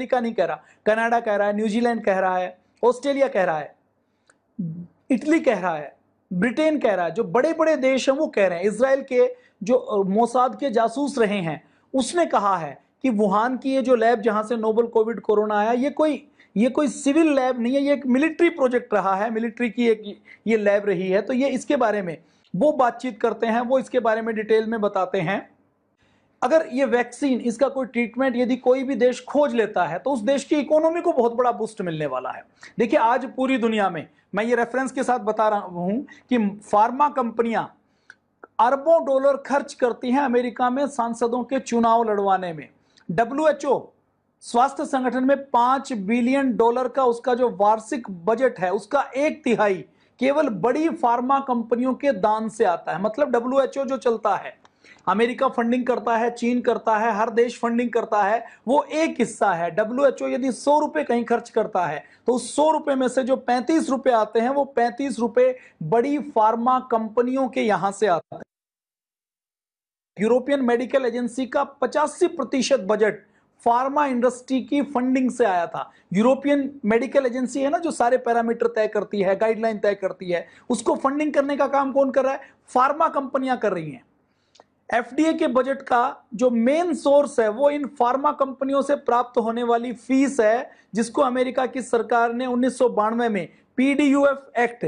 America नहीं कह रहा, कनाडा कह रहा है, न्यूजीलैंड कह रहा है, ऑस्ट्रेलिया कह रहा है, इटली कह रहा है, ब्रिटेन कह रहा है, जो बड़े बड़े देश हैं वो कह रहे हैं। इजराइल के जो मोसाद के जासूस रहे हैं उसने कहा है कि वुहान की ये जो लैब जहां से नोवल कोविड कोरोना आया, ये कोई सिविल लैब नहीं है, ये एक मिलिट्री प्रोजेक्ट रहा है, मिलिट्री की एक ये लैब रही है। तो ये इसके बारे में वो बातचीत करते हैं, वो इसके बारे में डिटेल में बताते हैं। अगर ये वैक्सीन, इसका कोई ट्रीटमेंट यदि कोई भी देश खोज लेता है तो उस देश की इकोनॉमी को बहुत बड़ा बूस्ट मिलने वाला है। देखिए आज पूरी दुनिया में, मैं ये रेफरेंस के साथ बता रहा हूं कि फार्मा कंपनियां अरबों डॉलर खर्च करती हैं अमेरिका में सांसदों के चुनाव लड़वाने में। WHO स्वास्थ्य संगठन में $5 बिलियन का उसका जो वार्षिक बजट है उसका 1/3 केवल बड़ी फार्मा कंपनियों के दान से आता है। मतलब WHO जो चलता है, अमेरिका फंडिंग करता है, चीन करता है, हर देश फंडिंग करता है, वो एक हिस्सा है। WHO यदि 100 रुपए कहीं खर्च करता है तो उस 100 रुपए में से जो 35 रुपए आते हैं वो 35 रुपए बड़ी फार्मा कंपनियों के यहां से आते हैं। यूरोपियन मेडिकल एजेंसी का 85% बजट फार्मा इंडस्ट्री की फंडिंग से आया था। यूरोपियन मेडिकल एजेंसी है ना, जो सारे पैरामीटर तय करती है, गाइडलाइन तय करती है, उसको फंडिंग करने का काम कौन कर रहा है? फार्मा कंपनियां कर रही हैं। FDA के बजट का जो मेन सोर्स है वो इन फार्मा कंपनियों से प्राप्त होने वाली फीस है, जिसको अमेरिका की सरकार ने 1992 में PDUF एक्ट,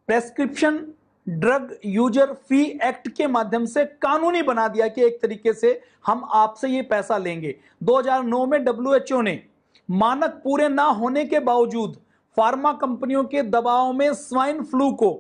prescription drug user fee act के माध्यम से कानूनी बना दिया कि एक तरीके से हम आपसे ये पैसा लेंगे। 2009 में WHO ने मानक पूरे ना होने के बावजूद फार्मा कंपनियों के दबाव में स्वाइन फ्लू को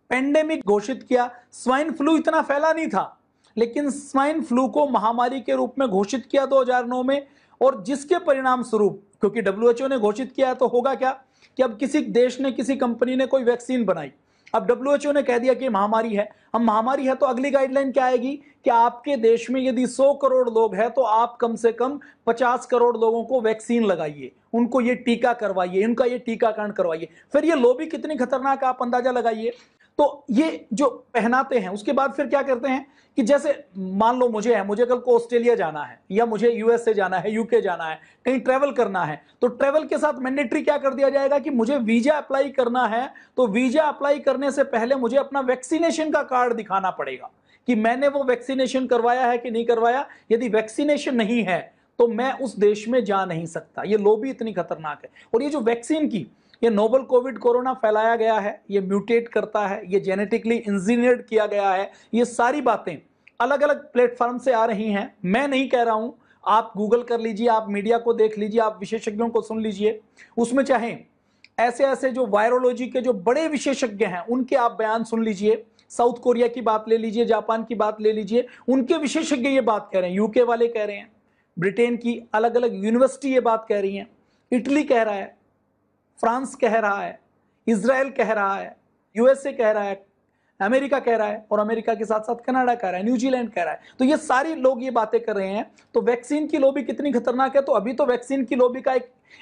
पेंडेमिक घोषित किया। स्वाइन फ्लू इतना फैला नहीं था, लेकिन स्वाइन फ्लू को महामारी के रूप में घोषित किया 2009 में, और जिसके परिणाम स्वरूप, क्योंकि WHO ने घोषित किया है तो होगा क्या कि अब किसी देश ने, किसी कंपनी ने कोई वैक्सीन बनाई, अब WHO ने कह दिया कि महामारी है। अब महामारी है तो अगली गाइडलाइन क्या आएगी कि आपके देश में यदि 100 करोड़ लोग हैं तो आप कम से कम 50 करोड़ लोगों को वैक्सीन लगाइए, उनको ये टीका करवाइए, इनका ये टीकाकरण करवाइए। फिर ये लॉबी कितनी खतरनाक है आप अंदाजा लगाइए। तो ये जो पहनाते हैं, उसके बाद फिर क्या करते हैं कि जैसे मान लो मुझे कल को ऑस्ट्रेलिया जाना है, या मुझे USA जाना है, UK जाना है, कहीं ट्रेवल करना है, तो ट्रेवल के साथ मैंडेटरी क्या कर दिया जाएगा कि मुझे वीजा अप्लाई करना है तो वीजा अप्लाई करने से पहले मुझे अपना वैक्सीनेशन का कार्ड दिखाना पड़ेगा कि मैंने वो वैक्सीनेशन करवाया है कि नहीं करवाया। यदि वैक्सीनेशन नहीं है तो मैं उस देश में जा नहीं सकता। ये लॉबी इतनी खतरनाक है। और ये जो वैक्सीन की, ये नोवल कोविड कोरोना फैलाया गया है, ये म्यूटेट करता है, ये जेनेटिकली इंजीनियर्ड किया गया है, ये सारी बातें अलग अलग प्लेटफॉर्म से आ रही हैं। मैं नहीं कह रहा हूं, आप गूगल कर लीजिए, आप मीडिया को देख लीजिए, आप विशेषज्ञों को सुन लीजिए, उसमें चाहे ऐसे ऐसे जो वायरोलॉजी के जो बड़े विशेषज्ञ हैं उनके आप बयान सुन लीजिए। साउथ कोरिया की बात ले लीजिए, जापान की बात ले लीजिए, उनके विशेषज्ञ ये बात कह रहे हैं, UK वाले कह रहे हैं, ब्रिटेन की अलग अलग यूनिवर्सिटी ये बात कह रही हैं, इटली कह रहा है, फ्रांस कह रहा है, इजराइल कह रहा है, USA कह रहा है, अमेरिका कह रहा है, और अमेरिका के साथ साथ कनाडा कह रहा है, न्यूजीलैंड कह रहा है। तो ये सारे लोग ये बातें कर रहे हैं। तो वैक्सीन की लॉबी कितनी खतरनाक है। तो अभी तो वैक्सीन की लॉबी का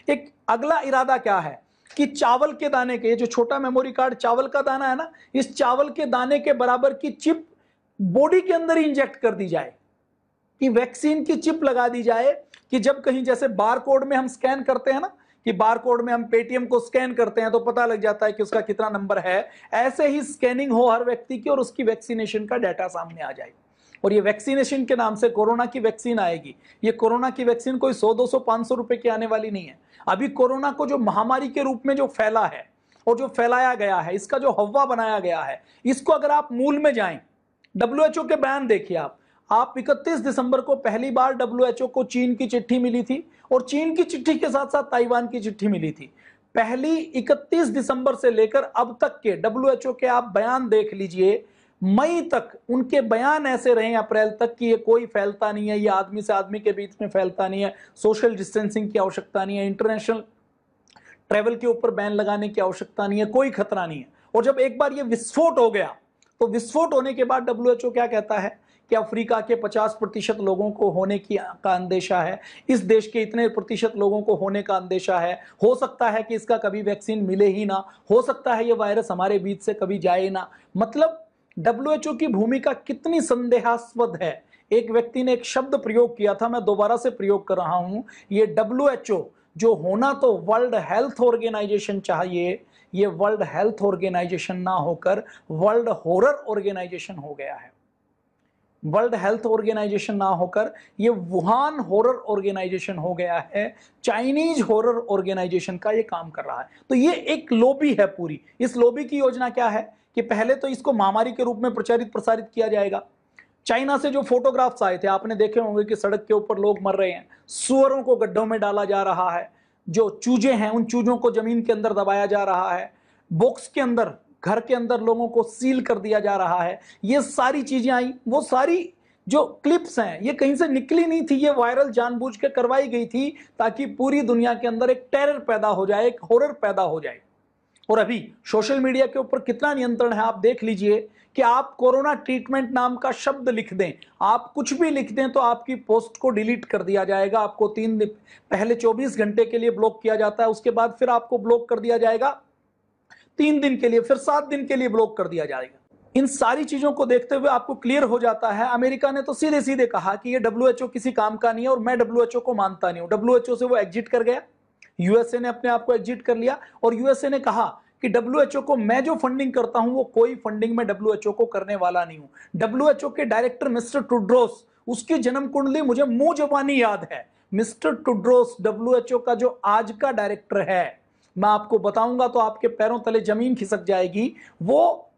एक अगला इरादा क्या है कि चावल के दाने के, जो छोटा मेमोरी कार्ड चावल का दाना है ना, इस चावल के दाने के बराबर की चिप बॉडी के अंदर ही इंजेक्ट कर दी जाए, कि वैक्सीन की चिप लगा दी जाए कि जब कहीं जैसे बार कोड में हम स्कैन करते हैं ना, कि बार कोड में हम पेटीएम को स्कैन करते हैं तो पता लग जाता है कि उसका कितना नंबर है, ऐसे ही स्कैनिंग हो हर व्यक्ति की और उसकी वैक्सीनेशन का डाटा सामने आ जाए। और ये वैक्सीनेशन के नाम से कोरोना की वैक्सीन आएगी। ये कोरोना की वैक्सीन कोई 100, 200, 500 रुपए की आने वाली नहीं है। अभी कोरोना को जो महामारी के रूप में जो फैला है और जो फैलाया गया है, इसका जो हवा बनाया गया है, इसको अगर आप मूल में जाएं, WHO के बयान देखिए आप 31 दिसंबर को पहली बार WHO को चीन की चिट्ठी मिली थी, और चीन की चिट्ठी के साथ साथ ताइवान की चिट्ठी मिली थी। पहली 31 दिसंबर से लेकर अब तक के WHO के आप बयान देख लीजिए, मई तक उनके बयान ऐसे रहे, अप्रैल तक, कि ये कोई फैलता नहीं है, ये आदमी से आदमी के बीच में फैलता नहीं है, सोशल डिस्टेंसिंग की आवश्यकता नहीं है, इंटरनेशनल ट्रेवल के ऊपर बैन लगाने की आवश्यकता नहीं है, कोई खतरा नहीं है। और जब एक बार ये विस्फोट हो गया, तो विस्फोट होने के बाद WHO क्या कहता है कि अफ्रीका के 50% लोगों को होने का अंदेशा है, इस देश के इतने प्रतिशत लोगों को होने का अंदेशा है, हो सकता है कि इसका कभी वैक्सीन मिले ही ना, हो सकता है ये वायरस हमारे बीच से कभी जाए ना। मतलब WHO की भूमिका कितनी संदेहास्पद है, एक व्यक्ति ने एक शब्द प्रयोग किया था, मैं दोबारा से प्रयोग कर रहा हूं, ये WHO जो होना तो वर्ल्ड हेल्थ ऑर्गेनाइजेशन चाहिए, ये वर्ल्ड हेल्थ ऑर्गेनाइजेशन ना होकर वर्ल्ड हॉरर ऑर्गेनाइजेशन हो गया है। वर्ल्ड हेल्थ ऑर्गेनाइजेशन ना होकर ये वुहान हॉरर ऑर्गेनाइजेशन हो गया है। चाइनीज हॉरर ऑर्गेनाइजेशन का ये काम कर रहा है। तो ये एक लॉबी है पूरी। इस लॉबी की योजना क्या है कि पहले तो इसको महामारी के रूप में प्रचारित प्रसारित किया जाएगा। चाइना से जो फोटोग्राफ्स आए थे आपने देखे होंगे कि सड़क के ऊपर लोग मर रहे हैं, सुअरों को गड्ढों में डाला जा रहा है, जो चूजे हैं उन चूजों को जमीन के अंदर दबाया जा रहा है, बॉक्स के अंदर घर के अंदर लोगों को सील कर दिया जा रहा है। ये सारी चीजें आई, वो सारी जो क्लिप्स हैं ये कहीं से निकली नहीं थी, ये वायरल जानबूझ के करवाई गई थी ताकि पूरी दुनिया के अंदर एक टेरर पैदा हो जाए, एक हॉरर पैदा हो जाए। और अभी सोशल मीडिया के ऊपर कितना नियंत्रण है आप देख लीजिए कि आप कोरोना ट्रीटमेंट नाम का शब्द लिख दें, आप कुछ भी लिख दें तो आपकी पोस्ट को डिलीट कर दिया जाएगा। आपको 3 दिन पहले 24 घंटे के लिए ब्लॉक किया जाता है, उसके बाद फिर आपको ब्लॉक कर दिया जाएगा 3 दिन के लिए, फिर 7 दिन के लिए ब्लॉक कर दिया जाएगा। इन सारी चीजों को देखते हुए आपको क्लियर हो जाता है, अमेरिका ने तो सीधे सीधे कहा कि ये WHO किसी काम का नहीं है और मैं WHO को मानता नहीं हूं। WHO से वो एग्जिट कर गया, यूएसए ने अपने आप को एग्जिट कर लिया और यूएसए ने कहा कि WHO को मैं जो फंडिंग करता हूं वो कोई फंडिंग मैं WHO को करने वाला नहीं हूं। WHO के डायरेक्टर मिस्टर टुड्रोस, उसकी जन्म कुंडली मुझे मुंह जबानी याद है। मिस्टर टुड्रोस WHO का जो आज का डायरेक्टर है, मैं आपको बताऊंगा तो आपके पैरों तले जमीन खिसक जाएगी। वो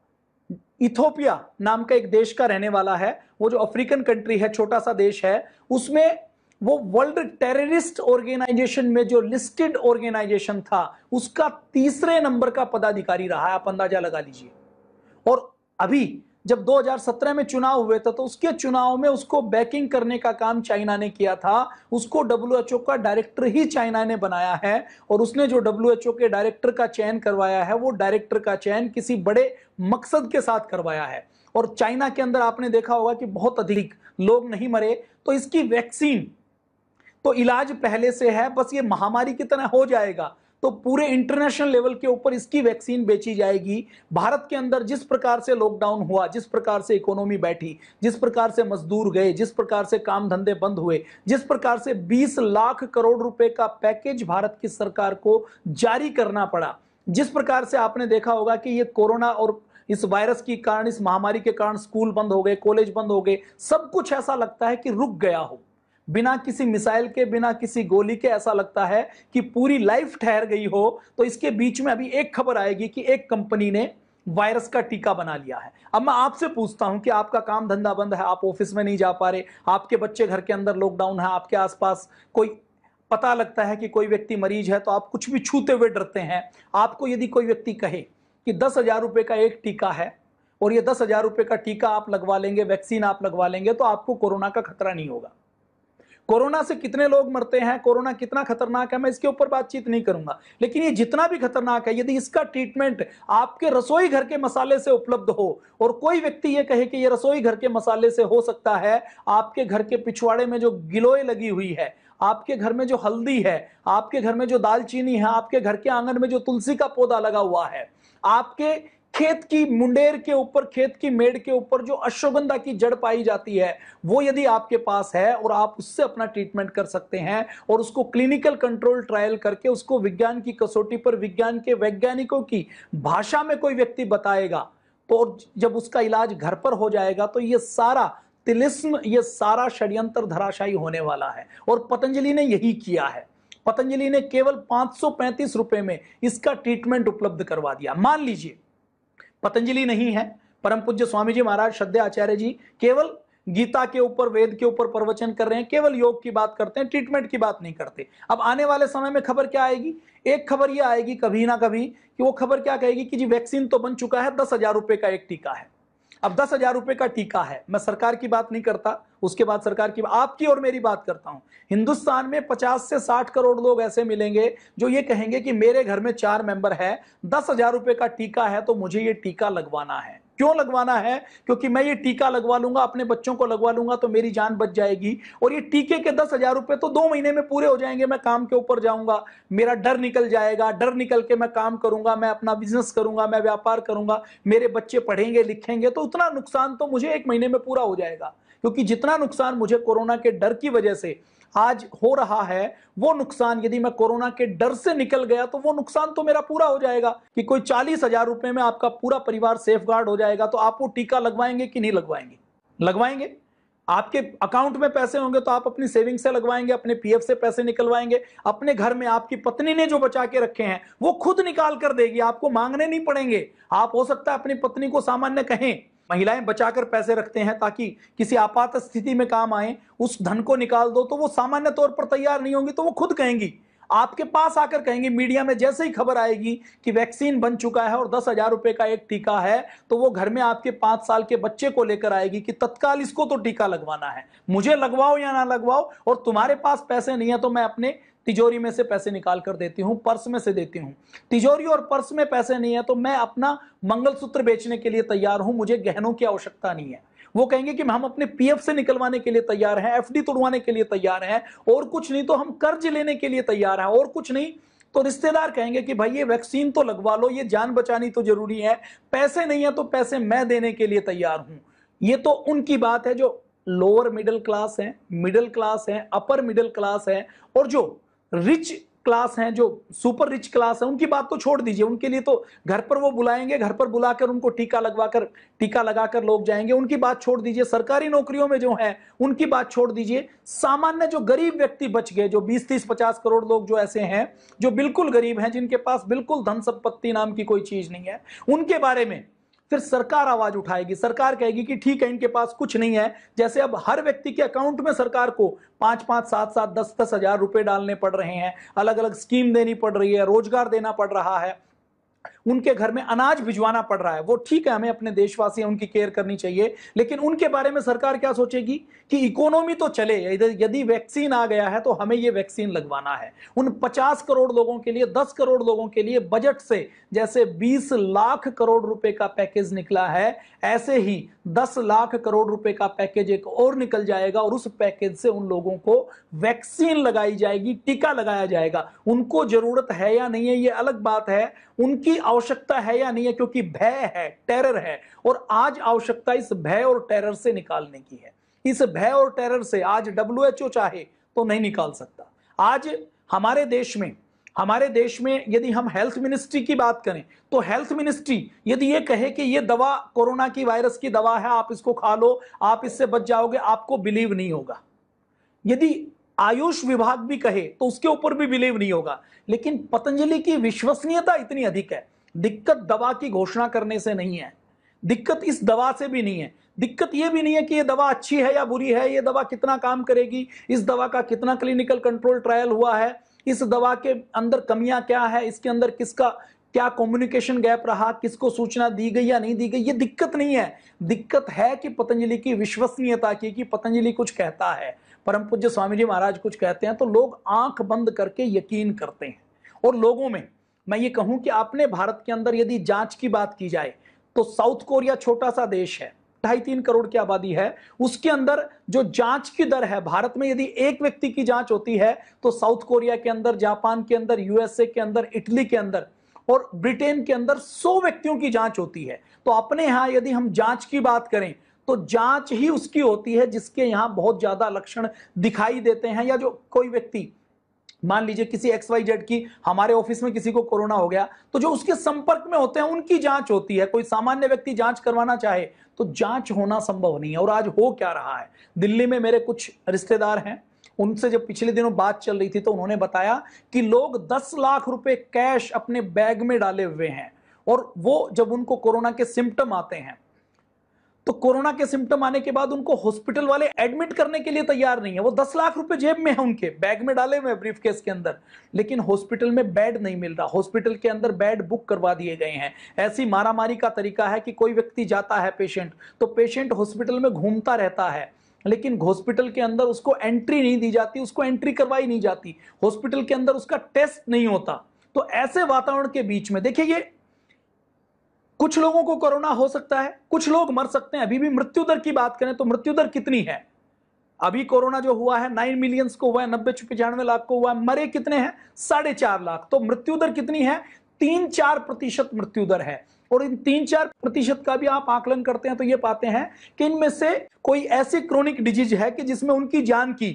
इथोपिया नाम का एक देश का रहने वाला है, वो जो अफ्रीकन कंट्री है, छोटा सा देश है, उसमें वो वर्ल्ड टेररिस्ट ऑर्गेनाइजेशन में जो लिस्टेड ऑर्गेनाइजेशन था उसका 3रे नंबर का पदाधिकारी रहा है, आप अंदाजा लगा लीजिए। और अभी जब 2017 में चुनाव हुए थे तो उसके चुनाव में उसको बैकिंग करने का काम चाइना ने किया था। उसको WHO का डायरेक्टर ही चाइना ने बनाया है और उसने जो WHO के डायरेक्टर का चयन करवाया है वो डायरेक्टर का चयन किसी बड़े मकसद के साथ करवाया है। और चाइना के अंदर आपने देखा होगा कि बहुत अधिक लोग नहीं मरे, तो इसकी वैक्सीन तो इलाज पहले से है, बस ये महामारी की तरह हो जाएगा तो पूरे इंटरनेशनल लेवल के ऊपर इसकी वैक्सीन बेची जाएगी। भारत के अंदर जिस प्रकार से लॉकडाउन हुआ, जिस प्रकार से इकोनॉमी बैठी, जिस प्रकार से मजदूर गए, जिस प्रकार से काम धंधे बंद हुए, जिस प्रकार से 20 लाख करोड़ रुपए का पैकेज भारत की सरकार को जारी करना पड़ा, जिस प्रकार से आपने देखा होगा कि ये कोरोना और इस वायरस के कारण, इस महामारी के कारण स्कूल बंद हो गए, कॉलेज बंद हो गए, सब कुछ ऐसा लगता है कि रुक गया हो, बिना किसी मिसाइल के, बिना किसी गोली के ऐसा लगता है कि पूरी लाइफ ठहर गई हो। तो इसके बीच में अभी एक खबर आएगी कि एक कंपनी ने वायरस का टीका बना लिया है। अब मैं आपसे पूछता हूं कि आपका काम धंधा बंद है, आप ऑफिस में नहीं जा पा रहे, आपके बच्चे घर के अंदर लॉकडाउन है, आपके आसपास कोई पता लगता है कि कोई व्यक्ति मरीज है तो आप कुछ भी छूते हुए डरते हैं। आपको यदि कोई व्यक्ति कहे कि 10,000 रुपए का एक टीका है और ये 10,000 रुपए का टीका आप लगवा लेंगे, वैक्सीन आप लगवा लेंगे तो आपको कोरोना का खतरा नहीं होगा। कोरोना से कितने लोग मरते हैं, कोरोना कितना खतरनाक है, मैं इसके ऊपर बातचीत नहीं करूंगा, लेकिन ये जितना भी खतरनाक है, यदि इसका ट्रीटमेंट आपके रसोई घर के मसाले से उपलब्ध हो और कोई व्यक्ति ये कहे कि ये रसोई घर के मसाले से हो सकता है, आपके घर के पिछवाड़े में जो गिलोय लगी हुई है, आपके घर में जो हल्दी है, आपके घर में जो दालचीनी है, आपके घर के आंगन में जो तुलसी का पौधा लगा हुआ है, आपके खेत की मुंडेर के ऊपर, खेत की मेड़ के ऊपर जो अश्वगंधा की जड़ पाई जाती है, वो यदि आपके पास है और आप उससे अपना ट्रीटमेंट कर सकते हैं और उसको क्लिनिकल कंट्रोल ट्रायल करके उसको विज्ञान की कसौटी पर, विज्ञान के वैज्ञानिकों की भाषा में कोई व्यक्ति बताएगा, तो जब उसका इलाज घर पर हो जाएगा तो ये सारा तिलिस्म, ये सारा षड्यंत्र धराशायी होने वाला है। और पतंजलि ने यही किया है। पतंजलि ने केवल 535 रुपए में इसका ट्रीटमेंट उपलब्ध करवा दिया। मान लीजिए पतंजलि नहीं है, परम पूज्य स्वामी जी महाराज श्रद्धेय आचार्य जी केवल गीता के ऊपर, वेद के ऊपर प्रवचन कर रहे हैं, केवल योग की बात करते हैं, ट्रीटमेंट की बात नहीं करते। अब आने वाले समय में खबर क्या आएगी? एक खबर यह आएगी कभी ना कभी कि वो खबर क्या कहेगी कि जी वैक्सीन तो बन चुका है, 10,000 रुपए का एक टीका है। अब 10,000 रुपए का टीका है, मैं सरकार की बात नहीं करता, उसके बाद सरकार की, आपकी और मेरी बात करता हूं। हिंदुस्तान में 50 से 60 करोड़ लोग ऐसे मिलेंगे जो ये कहेंगे कि मेरे घर में 4 मेंबर है, 10,000 रुपए का टीका है तो मुझे ये टीका लगवाना है। क्यों लगवाना है? क्योंकि मैं ये टीका लगवा लूंगा, अपने बच्चों को लगवा लूंगा तो मेरी जान बच जाएगी, और ये टीके के 10,000 रुपए तो 2 महीने में पूरे हो जाएंगे, मैं काम के ऊपर जाऊंगा, मेरा डर निकल जाएगा, डर निकल के मैं काम करूंगा, मैं अपना बिजनेस करूंगा, मैं व्यापार करूंगा, मेरे बच्चे पढ़ेंगे लिखेंगे, तो उतना नुकसान तो मुझे 1 महीने में पूरा हो जाएगा। क्योंकि जितना नुकसान मुझे कोरोना के डर की वजह से आज हो रहा है, वो नुकसान यदि मैं कोरोना के डर से निकल गया तो वो नुकसान तो मेरा पूरा हो जाएगा कि कोई 40,000 रुपए में आपका पूरा परिवार सेफ गार्ड हो जाएगा। तो आप वो टीका लगवाएंगे कि नहीं लगवाएंगे? लगवाएंगे। आपके अकाउंट में पैसे होंगे तो आप अपनी सेविंग से लगवाएंगे, अपने पीएफ से पैसे निकलवाएंगे, अपने घर में आपकी पत्नी ने जो बचा के रखे हैं वो खुद निकाल कर देगी, आपको मांगने नहीं पड़ेंगे। आप हो सकता है अपनी पत्नी को सामान्य कहें, महिलाएं बचाकर पैसे रखते हैं ताकि किसी आपात स्थिति में काम आए, उस धन को निकाल दो, तो वो सामान्य तौर पर तैयार नहीं होंगी, तो वो खुद कहेंगी, आपके पास आकर कहेंगी, मीडिया में जैसे ही खबर आएगी कि वैक्सीन बन चुका है और 10,000 रुपए का एक टीका है, तो वो घर में आपके 5 साल के बच्चे को लेकर आएगी कि तत्काल इसको तो टीका लगवाना है, मुझे लगवाओ या ना लगवाओ, और तुम्हारे पास पैसे नहीं है तो मैं अपने तिजोरी में से पैसे निकाल कर देती हूं, पर्स में से देती हूं। तिजोरी और पर्स में पैसे नहीं है तो मैं अपना मंगलसूत्र बेचने के लिए तैयार हूं, मुझे गहनों की आवश्यकता नहीं है। वो कहेंगे कि हम अपने पीएफ से निकलवाने के लिए तैयार हैं, एफडी तोड़वाने के लिए तैयार हैं, और कुछ नहीं तो हम कर्ज लेने के लिए तैयार हैं, और कुछ नहीं तो रिश्तेदार कहेंगे कि भाई ये वैक्सीन तो लगवा लो, ये जान बचानी तो जरूरी है, पैसे नहीं है तो पैसे मैं देने के लिए तैयार हूं। ये तो उनकी बात है जो लोअर मिडिल क्लास है, मिडिल क्लास है, अपर मिडिल क्लास है, और जो रिच क्लास हैं, जो सुपर रिच क्लास है, उनकी बात तो छोड़ दीजिए। उनके लिए तो घर पर वो बुलाएंगे, घर पर बुलाकर उनको टीका लगाकर लोग जाएंगे, उनकी बात छोड़ दीजिए। सरकारी नौकरियों में जो है उनकी बात छोड़ दीजिए। सामान्य जो गरीब व्यक्ति बच गए, जो 20, 30, 50 करोड़ लोग जो ऐसे हैं जो बिल्कुल गरीब हैं, जिनके पास बिल्कुल धन संपत्ति नाम की कोई चीज नहीं है, उनके बारे में फिर सरकार आवाज उठाएगी। सरकार कहेगी कि ठीक है, इनके पास कुछ नहीं है। जैसे अब हर व्यक्ति के अकाउंट में सरकार को 5-5, 7-7, 10-10 हजार रुपए डालने पड़ रहे हैं, अलग अलग स्कीम देनी पड़ रही है, रोजगार देना पड़ रहा है, उनके घर में अनाज भिजवाना पड़ रहा है। वो ठीक है, हमें अपने देशवासी हैं, उनकी केयर करनी चाहिए, लेकिन उनके बारे में सरकार क्या सोचेगी कि इकोनॉमी तो चले, यदि वैक्सीन आ गया है तो हमें ये वैक्सीन लगवाना है। उन 50 करोड़ लोगों के लिए, 10 करोड़ लोगों के लिए बजट से जैसे 20 लाख करोड़ रुपए का पैकेज निकला है, ऐसे ही 10 लाख करोड़ रुपए का पैकेज एक और निकल जाएगा, और उस पैकेज से उन लोगों को वैक्सीन लगाई जाएगी, टीका लगाया जाएगा। उनको जरूरत है या नहीं है ये अलग बात है, उनकी आवश्यकता है या नहीं है, क्योंकि भय है, टेरर है, और आज आवश्यकता इस भय और टेरर से निकालने की है। इस भय और टेरर से आज WHO चाहे तो नहीं निकाल सकता। आज हमारे देश में यदि हम हेल्थ मिनिस्ट्री की बात करें तो हेल्थ मिनिस्ट्री यदि ये कहे कि ये दवा कोरोना की वायरस की दवा है, आप इसको खा लो, आप इससे बच जाओगे, आपको बिलीव नहीं होगा। यदि आयुष विभाग भी कहे तो उसके ऊपर भी बिलीव नहीं होगा। लेकिन पतंजलि की विश्वसनीयता इतनी अधिक है। दिक्कत दवा की घोषणा करने से नहीं है, दिक्कत इस दवा से भी नहीं है, दिक्कत यह भी नहीं है कि यह दवा अच्छी है या बुरी है, यह दवा कितना काम करेगी, इस दवा का कितना क्लिनिकल कंट्रोल ट्रायल हुआ है, इस दवा के अंदर कमियां क्या है, इसके अंदर किसका क्या कम्युनिकेशन गैप रहा, किसको सूचना दी गई या नहीं दी गई, ये दिक्कत नहीं है। दिक्कत है कि पतंजलि की विश्वसनीयता की, कि पतंजलि कुछ कहता है, परम पूज्य स्वामी जी महाराज कुछ कहते हैं तो लोग आंख बंद करके यकीन करते हैं। और लोगों में मैं ये कहूं कि अपने भारत के अंदर यदि जांच की बात की जाए तो साउथ कोरिया छोटा सा देश है, 2.5-3 करोड़ की आबादी है, उसके अंदर जो जांच की दर है, भारत में यदि एक व्यक्ति की जांच होती है तो साउथ कोरिया के अंदर, जापान के अंदर, यूएसए के अंदर, इटली के अंदर और ब्रिटेन के अंदर 100 व्यक्तियों की जांच होती है। तो अपने यहां यदि हम जांच की बात करें तो जांच ही उसकी होती है जिसके यहां बहुत ज्यादा लक्षण दिखाई देते हैं, या जो कोई व्यक्ति मान लीजिए किसी XYZ की हमारे ऑफिस में किसी को कोरोना हो गया तो जो उसके संपर्क में होते हैं उनकी जांच होती है। कोई सामान्य व्यक्ति जांच करवाना चाहे तो जांच होना संभव नहीं है। और आज हो क्या रहा है, दिल्ली में मेरे कुछ रिश्तेदार हैं, उनसे जब पिछले दिनों बात चल रही थी तो उन्होंने बताया कि लोग 10 लाख रुपए कैश अपने बैग में डाले हुए हैं, और वो जब उनको कोरोना के सिम्टम आते हैं तो कोरोना के सिम्टम आने के बाद उनको हॉस्पिटल वाले एडमिट करने के लिए तैयार नहीं है। वो 10 लाख रुपए जेब में है, उनके बैग में डाले हुए ब्रीफ केस के अंदर, लेकिन हॉस्पिटल में बेड नहीं मिल रहा, हॉस्पिटल के अंदर बेड बुक करवा दिए गए हैं। ऐसी मारामारी का तरीका है कि कोई व्यक्ति जाता है पेशेंट, तो पेशेंट हॉस्पिटल में घूमता रहता है, लेकिन हॉस्पिटल के अंदर उसको एंट्री नहीं दी जाती, उसको एंट्री करवाई नहीं जाती, हॉस्पिटल के अंदर उसका टेस्ट नहीं होता। तो ऐसे वातावरण के बीच में देखिए, ये कुछ लोगों को कोरोना हो सकता है, कुछ लोग मर सकते हैं। अभी भी मृत्यु दर की बात करें तो मृत्यु दर कितनी है? अभी कोरोना जो हुआ है 9 मिलियंस को हुआ है, 90-95 लाख को हुआ है, मरे कितने हैं? 4.5 लाख। तो मृत्यु दर कितनी है? 3-4% मृत्यु दर है। और इन 3-4% का भी आप आकलन करते हैं तो ये पाते हैं कि इनमें से कोई ऐसी क्रोनिक डिजीज है कि जिसमें उनकी जान की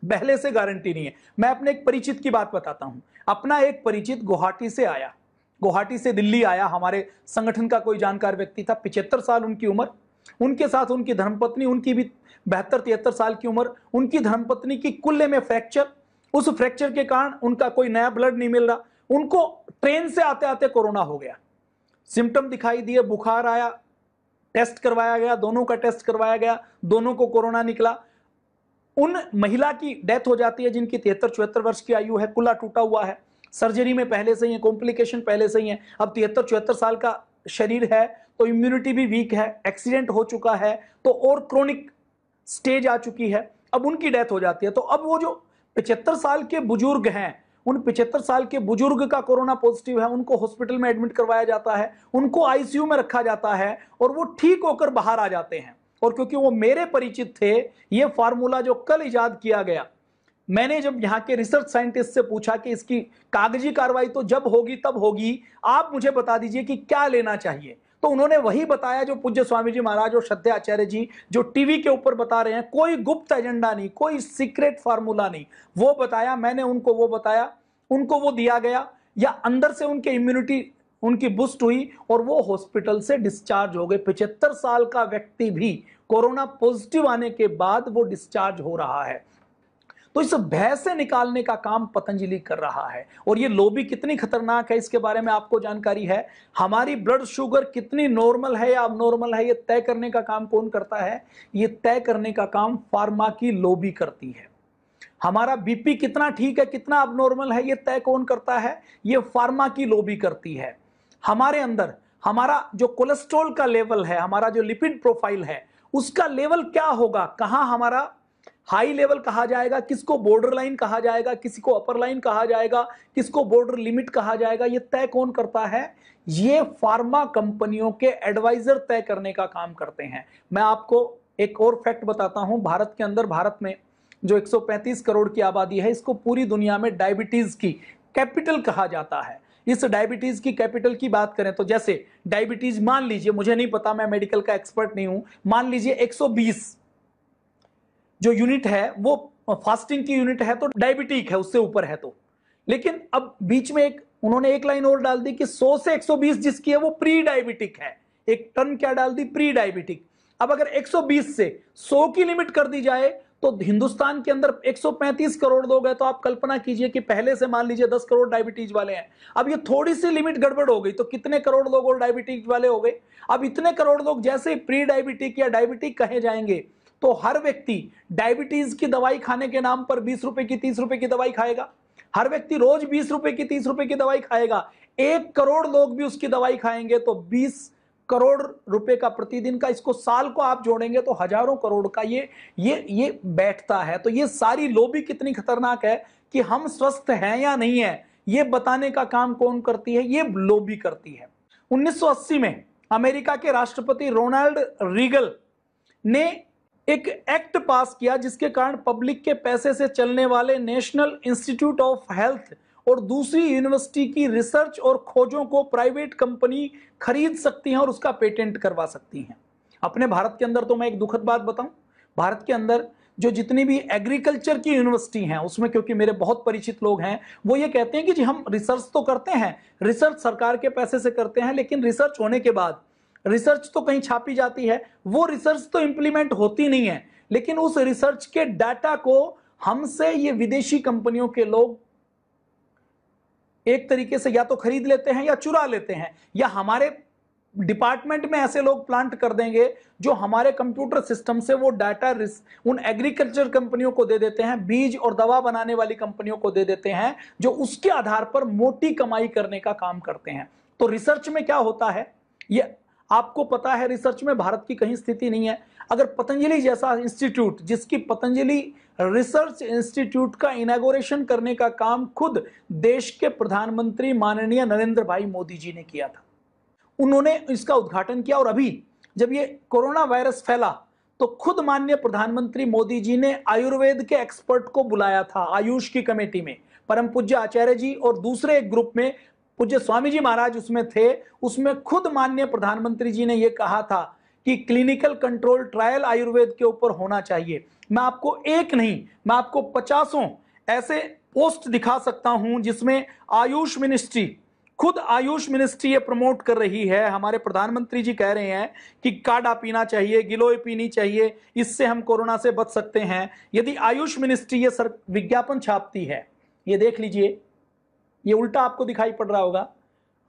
पहले से गारंटी नहीं है। मैं अपने एक परिचित की बात बताता हूं। अपना एक परिचित गुवाहाटी से आया, गुवाहाटी से दिल्ली आया, हमारे संगठन का कोई जानकार व्यक्ति था, 75 साल उनकी उम्र, उनके साथ उनकी धर्मपत्नी, उनकी भी 72-73 साल की उम्र, उनकी धर्मपत्नी की कुल्ले में फ्रैक्चर, उस फ्रैक्चर के कारण उनका कोई नया ब्लड नहीं मिल रहा, उनको ट्रेन से आते आते कोरोना हो गया, सिम्टम दिखाई दिए, बुखार आया, टेस्ट करवाया गया, दोनों का टेस्ट करवाया गया, दोनों को कोरोना निकला। उन महिला की डेथ हो जाती है जिनकी 73-74 वर्ष की आयु है, कुल्ला टूटा हुआ है, सर्जरी में पहले से ही है, कॉम्प्लिकेशन पहले से ही है, अब 73-74 साल का शरीर है तो इम्यूनिटी भी वीक है, एक्सीडेंट हो चुका है तो और क्रोनिक स्टेज आ चुकी है, अब उनकी डेथ हो जाती है। तो अब वो जो 75 साल के बुजुर्ग हैं, उन 75 साल के बुजुर्ग का कोरोना पॉजिटिव है, उनको हॉस्पिटल में एडमिट करवाया जाता है, उनको आईसीयू में रखा जाता है और वो ठीक होकर बाहर आ जाते हैं। और क्योंकि वो मेरे परिचित थे, ये फार्मूला जो कल इजाद किया गया, मैंने जब यहाँ के रिसर्च साइंटिस्ट से पूछा कि इसकी कागजी कार्रवाई तो जब होगी तब होगी, आप मुझे बता दीजिए कि क्या लेना चाहिए, तो उन्होंने वही बताया जो पूज्य स्वामी जी महाराज और श्रद्धेय आचार्य जी जो टीवी के ऊपर बता रहे हैं। कोई गुप्त एजेंडा नहीं, कोई सीक्रेट फार्मूला नहीं, वो बताया, मैंने उनको वो बताया, उनको वो दिया गया, या अंदर से उनके इम्यूनिटी उनकी बूस्ट हुई और वो हॉस्पिटल से डिस्चार्ज हो गए। 75 साल का व्यक्ति भी कोरोना पॉजिटिव आने के बाद वो डिस्चार्ज हो रहा है। तो इस भय से निकालने का काम पतंजलि कर रहा है। और ये लोबी कितनी खतरनाक है इसके बारे में आपको जानकारी है। हमारी ब्लड शुगर कितनी नॉर्मल है या अबनॉर्मल है, ये तय करने का काम कौन करता है? ये तय करने का काम फार्मा की लोबी करती है। हमारा बीपी कितना ठीक है, कितना अबनॉर्मल है, ये तय कौन करता है? ये फार्मा की लोबी करती है। हमारे अंदर हमारा जो कोलेस्ट्रॉल का लेवल है, हमारा जो लिपिड प्रोफाइल है, उसका लेवल क्या होगा, कहां हमारा हाई लेवल कहा जाएगा, किसको बॉर्डर लाइन कहा जाएगा, किसी को अपर लाइन कहा जाएगा, किसको बॉर्डर लिमिट कहा जाएगा, ये तय कौन करता है? ये फार्मा कंपनियों के एडवाइजर तय करने का काम करते हैं। मैं आपको एक और फैक्ट बताता हूं। भारत के अंदर, भारत में जो 135 करोड़ की आबादी है, इसको पूरी दुनिया में डायबिटीज की कैपिटल कहा जाता है। इस डायबिटीज की कैपिटल की बात करें तो जैसे डायबिटीज, मान लीजिए, मुझे नहीं पता, मैं मेडिकल का एक्सपर्ट नहीं हूं, मान लीजिए 120 जो यूनिट है वो फास्टिंग की यूनिट है तो डायबिटिक है, उससे ऊपर है तो। लेकिन अब बीच में एक उन्होंने एक लाइन और डाल दी कि 100 से 120 जिसकी है वो प्री डायबिटिक है। एक टर्म क्या डाल दी? Pre diabetic. अब अगर 120 से 100 की लिमिट कर दी जाए तो हिंदुस्तान के अंदर 135 करोड़ लोग हैं, तो आप कल्पना कीजिए कि पहले से मान लीजिए 10 करोड़ डायबिटीज वाले हैं। अब ये थोड़ी सी लिमिट गड़बड़ हो गई तो कितने करोड़ लोग और डायबिटीज वाले हो गए? अब इतने करोड़ लोग जैसे ही प्री डायबिटिक या डायबिटिक कहे जाएंगे तो हर व्यक्ति डायबिटीज की दवाई खाने के नाम पर 20 रुपए की 30 रुपए की दवाई खाएगा। हर व्यक्ति रोज 20 रुपए की 30 रुपए की दवाई खाएगा। 1 करोड़ लोग भी उसकी दवाई खाएंगे तो 20 करोड़ रुपए का प्रतिदिन का, इसको साल को आप जोड़ेंगे तो हजारों करोड़ का ये बैठता है। तो ये सारी लोबी कितनी खतरनाक है कि हम स्वस्थ हैं या नहीं है, ये बताने का काम कौन करती है? ये लोबी करती है। 1980 में अमेरिका के राष्ट्रपति रोनाल्ड रीगल ने एक एक्ट पास किया जिसके कारण पब्लिक के पैसे से चलने वाले नेशनल इंस्टीट्यूट ऑफ हेल्थ और दूसरी यूनिवर्सिटी की रिसर्च और खोजों को प्राइवेट कंपनी खरीद सकती हैं और उसका पेटेंट करवा सकती हैं। अपने भारत के अंदर तो मैं एक दुखद बात बताऊं, भारत के अंदर जो जितनी भी एग्रीकल्चर की यूनिवर्सिटी हैं उसमें, क्योंकि मेरे बहुत परिचित लोग हैं, वो ये कहते हैं कि जी हम रिसर्च तो करते हैं, रिसर्च सरकार के पैसे से करते हैं, लेकिन रिसर्च होने के बाद रिसर्च तो कहीं छापी जाती है, वो रिसर्च तो इंप्लीमेंट होती नहीं है, लेकिन उस रिसर्च के डाटा को हमसे ये विदेशी कंपनियों के लोग एक तरीके से या तो खरीद लेते हैं या चुरा लेते हैं, या हमारे डिपार्टमेंट में ऐसे लोग प्लांट कर देंगे जो हमारे कंप्यूटर सिस्टम से वो डाटा उन एग्रीकल्चर कंपनियों को दे देते हैं, बीज और दवा बनाने वाली कंपनियों को दे देते हैं, जो उसके आधार पर मोटी कमाई करने का काम करते हैं। तो रिसर्च में क्या होता है ये आपको पता है। रिसर्च में भारत की कहीं स्थिति नहीं है। अगर पतंजलि जैसा इंस्टीट्यूट, जिसकी पतंजलि रिसर्च इंस्टीट्यूट का इनॉग्रेशन करने का काम खुद देश के प्रधानमंत्री माननीय नरेंद्र भाई मोदी जी ने किया था, उन्होंने इसका उद्घाटन किया। और अभी जब ये कोरोना वायरस फैला तो खुद माननीय प्रधानमंत्री मोदी जी ने आयुर्वेद के एक्सपर्ट को बुलाया था आयुष की कमेटी में। परम पूज्य आचार्य जी और दूसरे एक ग्रुप में पूज्य स्वामी जी महाराज उसमें थे। उसमें खुद माननीय प्रधानमंत्री जी ने यह कहा था कि क्लिनिकल कंट्रोल ट्रायल आयुर्वेद के ऊपर होना चाहिए। मैं आपको एक नहीं, मैं आपको 50 ऐसे पोस्ट दिखा सकता हूं जिसमें आयुष मिनिस्ट्री, खुद आयुष मिनिस्ट्री ये प्रमोट कर रही है। हमारे प्रधानमंत्री जी कह रहे हैं कि काढ़ा पीना चाहिए, गिलोय पीनी चाहिए, इससे हम कोरोना से बच सकते हैं। यदि आयुष मिनिस्ट्री ये विज्ञापन छापती है, ये देख लीजिए, ये उल्टा आपको दिखाई पड़ रहा होगा।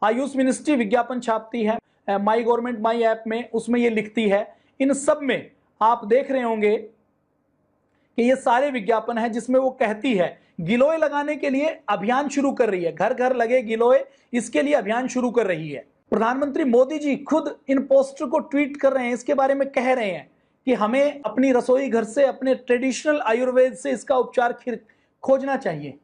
आयुष मिनिस्ट्री विज्ञापन छापती है माई गवर्नमेंट माई ऐप में, उसमें ये लिखती है। इन सब में आप देख रहे होंगे कि ये सारे विज्ञापन है जिसमें वो कहती है गिलोय लगाने के लिए अभियान शुरू कर रही है, घर घर लगे गिलोय, इसके लिए अभियान शुरू कर रही है। प्रधानमंत्री मोदी जी खुद इन पोस्टर को ट्वीट कर रहे हैं, इसके बारे में कह रहे हैं कि हमें अपनी रसोई घर से, अपने ट्रेडिशनल आयुर्वेद से इसका उपचार खोजना चाहिए।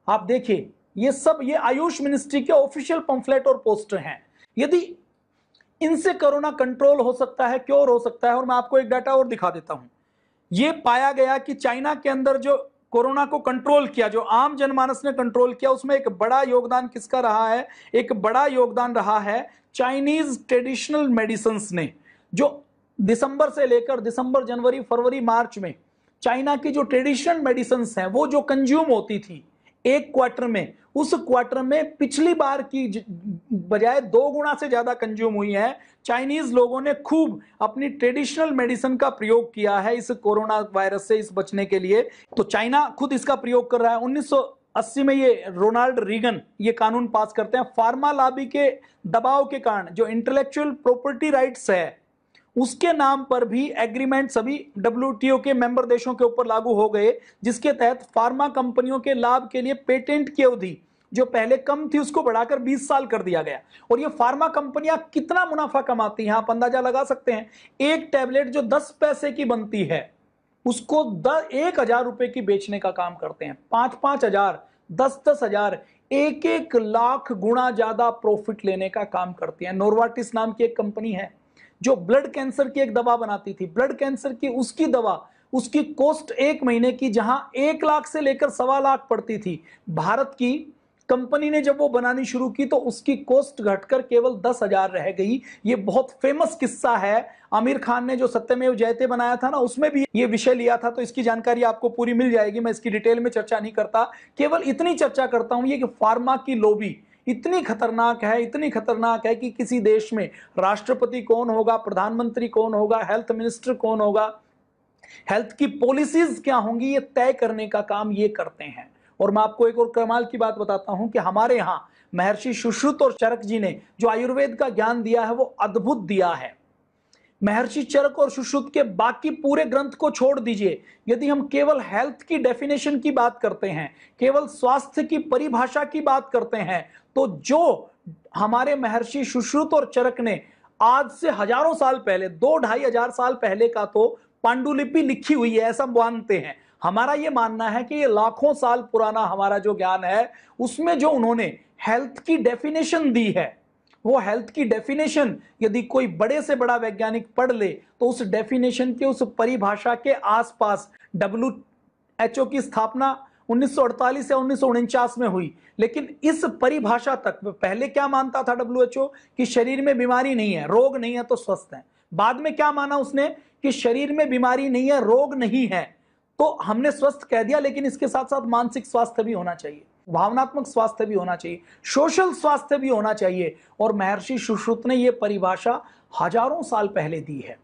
आप देखिए, ये सब ये आयुष मिनिस्ट्री के ऑफिशियल पंफलेट और पोस्टर हैं। यदि इनसे कोरोना कंट्रोल हो सकता है, क्योर हो सकता है। और मैं आपको एक डाटा और दिखा देता हूं। ये पाया गया कि चाइना के अंदर जो कोरोना को कंट्रोल किया, जो आम जनमानस ने कंट्रोल किया, उसमें एक बड़ा योगदान किसका रहा है? एक बड़ा योगदान रहा है चाइनीज ट्रेडिशनल मेडिसिन ने। जो दिसंबर से लेकर दिसंबर, जनवरी, फरवरी, मार्च में चाइना की जो ट्रेडिशनल मेडिसिन हैं वो जो कंज्यूम होती थी एक क्वार्टर में, उस क्वार्टर में पिछली बार की बजाय 2 गुना से ज्यादा कंज्यूम हुई है। चाइनीज लोगों ने खूब अपनी ट्रेडिशनल मेडिसिन का प्रयोग किया है इस कोरोना वायरस से इस बचने के लिए। तो चाइना खुद इसका प्रयोग कर रहा है। 1980 में ये रोनाल्ड रीगन ये कानून पास करते हैं। फार्मा लॉबी के दबाव के कारण जो इंटेलेक्चुअल प्रॉपर्टी राइट्स है उसके नाम पर भी एग्रीमेंट सभी डब्ल्यूटीओ के मेंबर देशों के ऊपर लागू हो गए, जिसके तहत फार्मा कंपनियों के लाभ के लिए पेटेंट की अवधि जो पहले कम थी उसको बढ़ाकर 20 साल कर दिया गया। और ये फार्मा कंपनियां कितना मुनाफा कमाती हैं आप अंदाजा लगा सकते हैं। एक टैबलेट जो 10 पैसे की बनती है उसको 1,000 रुपए की बेचने का काम करते हैं। 5-5 हजार, 10-10 हजार, 1-1 लाख गुना ज्यादा प्रॉफिट लेने का काम करती है। नोवार्टिस नाम की एक कंपनी है जो ब्लड कैंसर की एक दवा बनाती थी। ब्लड कैंसर की उसकी दवा, उसकी कॉस्ट 1 महीने की जहां 1 लाख से लेकर 1.25 लाख पड़ती थी, भारत की कंपनी ने जब वो बनानी शुरू की तो उसकी कॉस्ट घटकर केवल 10,000 रह गई। ये बहुत फेमस किस्सा है। आमिर खान ने जो सत्यमेव जयते बनाया था ना, उसमें भी ये विषय लिया था। तो इसकी जानकारी आपको पूरी मिल जाएगी, मैं इसकी डिटेल में चर्चा नहीं करता, केवल इतनी चर्चा करता हूं ये कि फार्मा की लॉबी इतनी खतरनाक है, इतनी खतरनाक है कि किसी देश में राष्ट्रपति कौन होगा, प्रधानमंत्री कौन होगा, हेल्थ मिनिस्टर कौन होगा, हेल्थ की पॉलिसीज क्या होंगी, ये तय करने का काम ये करते हैं। और मैं आपको एक और कमाल की बात बताता हूं कि हमारे यहां महर्षि सुश्रुत और चरक जी ने जो आयुर्वेद का ज्ञान दिया है वो अद्भुत दिया है। महर्षि चरक और सुश्रुत के बाकी पूरे ग्रंथ को छोड़ दीजिए, यदि हम केवल हेल्थ की डेफिनेशन की बात करते हैं, केवल स्वास्थ्य की परिभाषा की बात करते हैं, तो जो हमारे महर्षि सुश्रुत और चरक ने आज से हजारों साल पहले, 2-2.5 हजार साल पहले का तो पांडुलिपि लिखी हुई है ऐसा मानते हैं। हमारा ये मानना है कि ये लाखों साल पुराना हमारा जो ज्ञान है उसमें जो उन्होंने हेल्थ की डेफिनेशन दी है, वो हेल्थ की डेफिनेशन यदि कोई बड़े से बड़ा वैज्ञानिक पढ़ ले तो उस डेफिनेशन के, उस परिभाषा के आसपास WHO की स्थापना 1948 या 1949 में हुई। लेकिन इस परिभाषा तक पहले क्या मानता था WHO कि शरीर में बीमारी नहीं है, रोग नहीं है तो स्वस्थ है। बाद में क्या माना उसने कि शरीर में बीमारी नहीं है, रोग नहीं है तो हमने स्वस्थ कह दिया, लेकिन इसके साथ साथ मानसिक स्वास्थ्य भी होना चाहिए, भावनात्मक स्वास्थ्य भी होना चाहिए, सोशल स्वास्थ्य भी होना चाहिए। और महर्षि सुश्रुत ने यह परिभाषा हजारों साल पहले दी है।